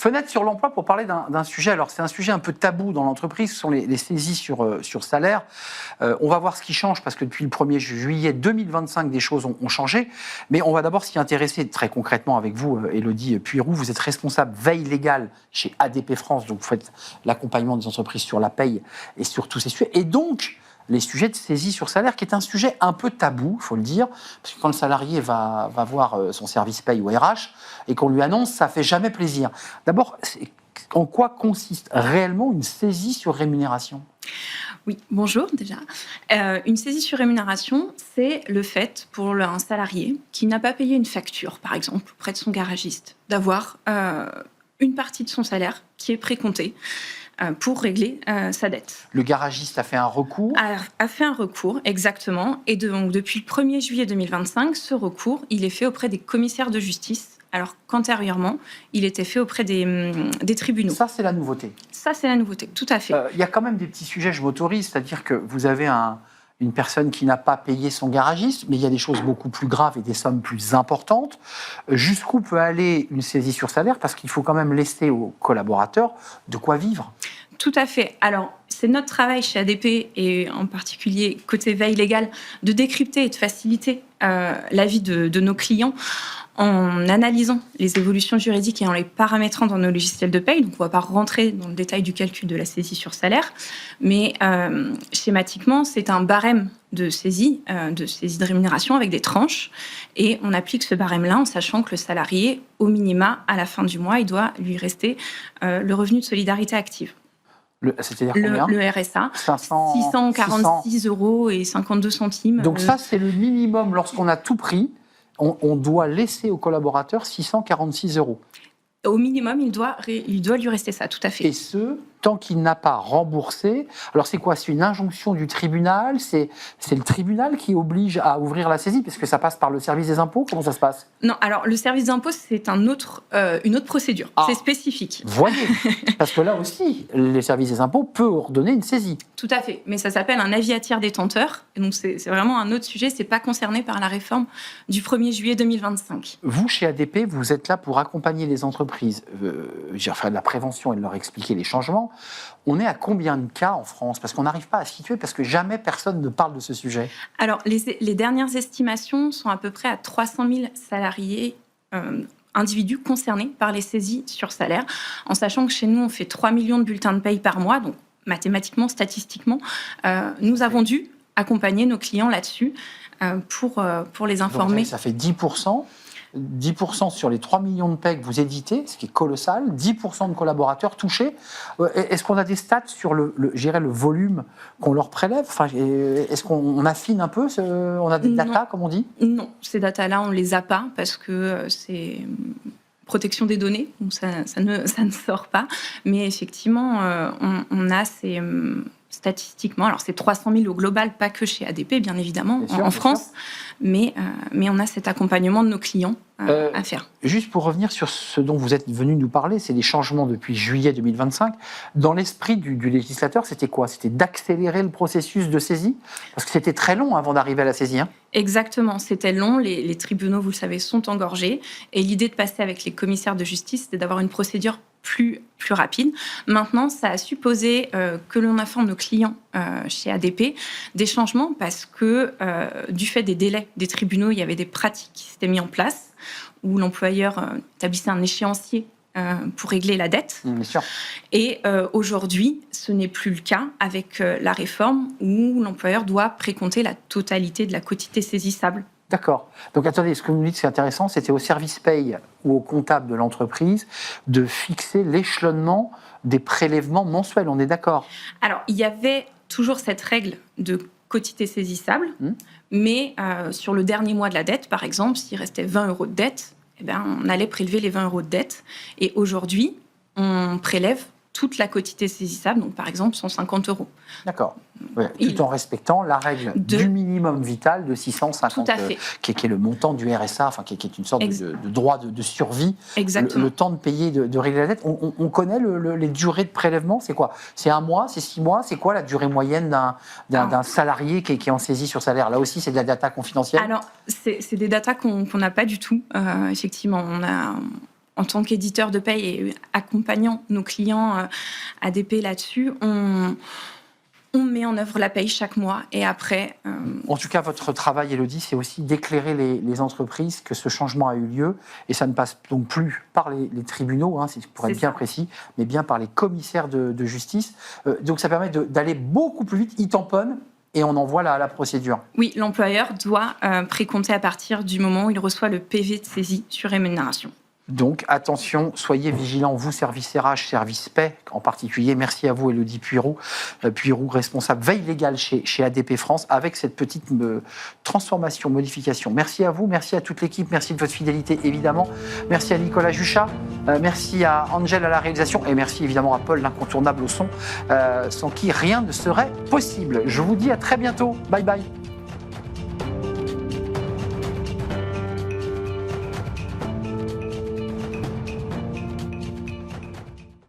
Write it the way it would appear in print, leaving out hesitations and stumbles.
Fenêtre sur l'emploi pour parler d'un sujet. Alors, c'est un sujet un peu tabou dans l'entreprise, ce sont les saisies sur salaire. On va voir ce qui change, parce que depuis le 1er juillet 2025, des choses ont changé. Mais on va d'abord s'y intéresser très concrètement avec vous, Élodie Puiroux. Vous êtes responsable veille légale chez ADP France, donc vous faites l'accompagnement des entreprises sur la paye et sur tous ces sujets. Et donc, les sujets de saisie sur salaire, qui est un sujet un peu tabou, il faut le dire, parce que quand le salarié va voir son service paye ou RH et qu'on lui annonce, ça ne fait jamais plaisir. D'abord, en quoi consiste réellement une saisie sur rémunération ? Oui, bonjour déjà. Une saisie sur rémunération, c'est le fait pour un salarié qui n'a pas payé une facture, par exemple, auprès de son garagiste, d'avoir une partie de son salaire qui est précomptée pour régler sa dette. Le garagiste a fait un recours ? A fait un recours, exactement. Et donc, depuis le 1er juillet 2025, ce recours, il est fait auprès des commissaires de justice, alors qu'antérieurement, il était fait auprès des tribunaux. Ça, c'est la nouveauté. Ça, c'est la nouveauté, tout à fait. Il y a quand même des petits sujets, je m'autorise, c'est-à-dire que vous avez une personne qui n'a pas payé son garagiste, mais il y a des choses beaucoup plus graves et des sommes plus importantes. Jusqu'où peut aller une saisie sur salaire ? Parce qu'il faut quand même laisser aux collaborateurs de quoi vivre. Tout à fait. Alors, c'est notre travail chez ADP, et en particulier côté veille légale, de décrypter et de faciliter la vie de nos clients en analysant les évolutions juridiques et en les paramétrant dans nos logiciels de paye. Donc, on ne va pas rentrer dans le détail du calcul de la saisie sur salaire, mais schématiquement, c'est un barème de saisie de rémunération avec des tranches, et on applique ce barème-là en sachant que le salarié, au minima, à la fin du mois, il doit lui rester le revenu de solidarité active. C'est-à-dire combien ? Le RSA, 646 euros et 52 centimes. Donc ça, c'est le minimum. Lorsqu'on a tout pris, on doit laisser au collaborateur 646 euros. Au minimum, il doit lui rester ça, tout à fait. Et ce, tant qu'il n'a pas remboursé. Alors c'est quoi ? C'est une injonction du tribunal ? C'est le tribunal qui oblige à ouvrir la saisie, parce que ça passe par le service des impôts ? Comment ça se passe ? Non, alors le service des impôts, c'est une autre procédure. C'est spécifique. Voyez, parce que là aussi, le service des impôts peut ordonner une saisie. Tout à fait, mais ça s'appelle un avis à tiers détenteur. Et donc c'est vraiment un autre sujet, c'est pas concerné par la réforme du 1er juillet 2025. Vous, chez ADP, vous êtes là pour accompagner les entreprises, faire de la prévention et de leur expliquer les changements. On est à combien de cas en France ? Parce qu'on n'arrive pas à se situer, parce que jamais personne ne parle de ce sujet. Alors, les dernières estimations sont à peu près à 300 000 salariés individus concernés par les saisies sur salaire, en sachant que chez nous, on fait 3 millions de bulletins de paye par mois, donc mathématiquement, statistiquement, nous avons dû accompagner nos clients là-dessus pour les informer. Donc, ça fait 10%. 10% sur les 3 millions de paies que vous éditez, ce qui est colossal, 10% de collaborateurs touchés. Est-ce qu'on a des stats sur le volume qu'on leur prélève ? Est-ce qu'on affine un peu on a des datas, comme on dit ? Non, ces datas-là, on ne les a pas, parce que c'est protection des données, donc ça ne sort pas. Mais effectivement, on a ces... statistiquement, alors c'est 300 000 au global, pas que chez ADP, bien évidemment, en France, mais on a cet accompagnement de nos clients à faire. Juste pour revenir sur ce dont vous êtes venu nous parler, c'est les changements depuis juillet 2025. Dans l'esprit du législateur, c'était quoi ? C'était d'accélérer le processus de saisie ? Parce que c'était très long avant d'arriver à la saisie. Exactement, c'était long. Les tribunaux, vous le savez, sont engorgés. Et l'idée de passer avec les commissaires de justice, c'était d'avoir une procédure plus rapide. Maintenant, ça a supposé que l'on informe nos clients chez ADP des changements, parce que du fait des délais des tribunaux, il y avait des pratiques qui s'étaient mises en place où l'employeur établissait un échéancier pour régler la dette. Bien sûr. Et aujourd'hui, ce n'est plus le cas avec la réforme où l'employeur doit précompter la totalité de la quotité saisissable. D'accord. Donc attendez, ce que vous me dites, c'est intéressant, c'était au service paye ou au comptable de l'entreprise de fixer l'échelonnement des prélèvements mensuels, on est d'accord ? Alors, il y avait toujours cette règle de quotité saisissable, mais sur le dernier mois de la dette, par exemple, s'il restait 20 euros de dette, on allait prélever les 20 euros de dette. Et aujourd'hui, on prélève toute la quotité saisissable, donc par exemple 150 euros. D'accord. Ouais, tout en respectant la règle du minimum vital de 650, qui est le montant du RSA, qui est une sorte de droit de survie. Exactement. Le temps de payer, de régler la dette. On connaît les durées de prélèvement, c'est quoi ? C'est 1 mois, c'est 6 mois, c'est quoi la durée moyenne d'un salarié qui est en saisie sur salaire ? Là aussi, c'est de la data confidentielle ? Alors, c'est des datas qu'on n'a pas du tout. Effectivement, en tant qu'éditeur de paye et accompagnant nos clients ADP là-dessus, on met en œuvre la paye chaque mois et après... En tout cas, votre travail, Élodie, c'est aussi d'éclairer les entreprises que ce changement a eu lieu et ça ne passe donc plus par les tribunaux, pour être bien précis, mais bien par les commissaires de justice. Donc ça permet d'aller beaucoup plus vite, ils tamponnent et on envoie la procédure. Oui, l'employeur doit précompter à partir du moment où il reçoit le PV de saisie sur rémunération. Donc, attention, soyez vigilants, vous, service RH, service paie en particulier. Merci à vous, Élodie Puiroux, responsable veille légale chez ADP France, avec cette petite transformation, modification. Merci à vous, merci à toute l'équipe, merci de votre fidélité, évidemment. Merci à Nicolas Juchat, merci à Angèle à la réalisation, et merci évidemment à Paul, l'incontournable au son, sans qui rien ne serait possible. Je vous dis à très bientôt. Bye bye.